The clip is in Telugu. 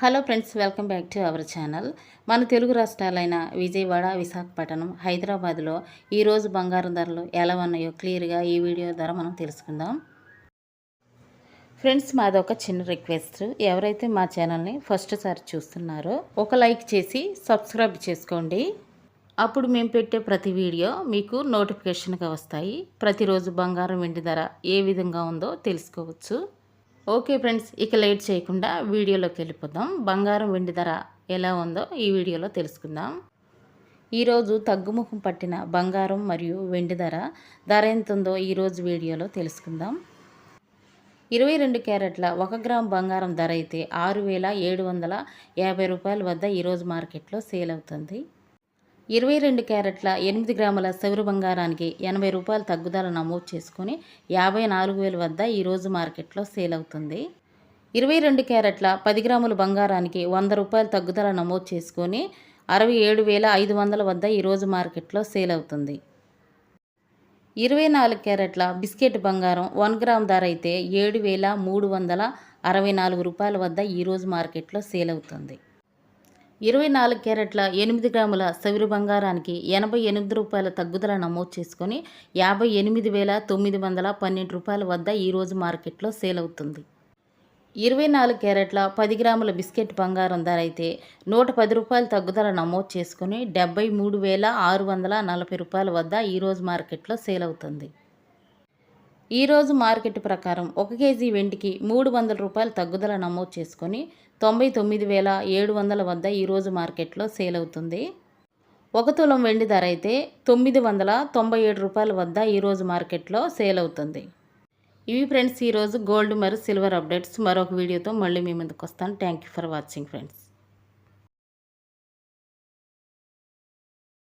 Hello friends, welcome back to our channel. మన తెలుగు రాష్ట్రాలైన విజయవాడ, విశాఖపట్నం, హైదరాబాద్లో ఈరోజు బంగారం ధరలు ఎలా ఉన్నాయో క్లియర్గా ఈ వీడియో ద్వారా మనం తెలుసుకుందాం. ఫ్రెండ్స్, మాది ఒక చిన్న రిక్వెస్ట్. ఎవరైతే మా ఛానల్ని ఫస్ట్ సారి చూస్తున్నారో ఒక లైక్ చేసి సబ్స్క్రైబ్ చేసుకోండి. అప్పుడు మేము పెట్టే ప్రతి వీడియో మీకు నోటిఫికేషన్గా వస్తాయి. ప్రతిరోజు బంగారం వెండి ధర ఏ విధంగా ఉందో తెలుసుకోవచ్చు. ఓకే ఫ్రెండ్స్, ఇక లేట్ చేయకుండా వీడియోలోకి వెళ్ళిపోదాం. బంగారం వెండి ధర ఎలా ఉందో ఈ వీడియోలో తెలుసుకుందాం. ఈరోజు తగ్గుముఖం పట్టిన బంగారం మరియు వెండి ధర ఎంత ఉందో ఈరోజు వీడియోలో తెలుసుకుందాం. 22 క్యారెట్ల 1 గ్రామ్ బంగారం ధర అయితే 6,750 రూపాయల వద్ద ఈరోజు మార్కెట్లో సేల్ అవుతుంది. 22 క్యారెట్ల 8 గ్రాముల సౌర బంగారానికి 80 రూపాయల తగ్గుదల నమోదు చేసుకొని 54,000 వద్ద ఈరోజు మార్కెట్లో సేల్ అవుతుంది. 22 క్యారెట్ల 10 గ్రాముల బంగారానికి 100 రూపాయల తగ్గుదల నమోదు చేసుకొని 67,500 వద్ద ఈరోజు మార్కెట్లో సేల్ అవుతుంది. 24 క్యారెట్ల బిస్కెట్ బంగారం 1 గ్రామ్ ధర అయితే 7,364 రూపాయల వద్ద ఈరోజు మార్కెట్లో సేల్ అవుతుంది. 24 క్యారెట్ల 8 గ్రాముల సౌర బంగారానికి 88 రూపాయల తగ్గుదల నమోదు చేసుకొని 58,912 రూపాయల వద్ద ఈరోజు మార్కెట్లో సేల్ అవుతుంది. 24 క్యారెట్ల 10 గ్రాముల బిస్కెట్ బంగారం ధర అయితే 110 రూపాయల తగ్గుదల నమోదు చేసుకొని 73,640 రూపాయల వద్ద ఈరోజు మార్కెట్లో సేల్ అవుతుంది. ఈరోజు మార్కెట్ ప్రకారం 1 కేజీ వెండికి 300 రూపాయల తగ్గుదల నమోదు చేసుకొని 99,700 వద్ద ఈరోజు మార్కెట్లో సేల్ అవుతుంది. 1 తులం వెండి ధర అయితే 997 రూపాయల వద్ద ఈరోజు మార్కెట్లో సేల్ అవుతుంది. ఇవి ఫ్రెండ్స్ ఈరోజు గోల్డ్ మరియు సిల్వర్ అప్డేట్స్. మరొక వీడియోతో మళ్ళీ మీ ముందుకు వస్తాను. Thank you for watching friends.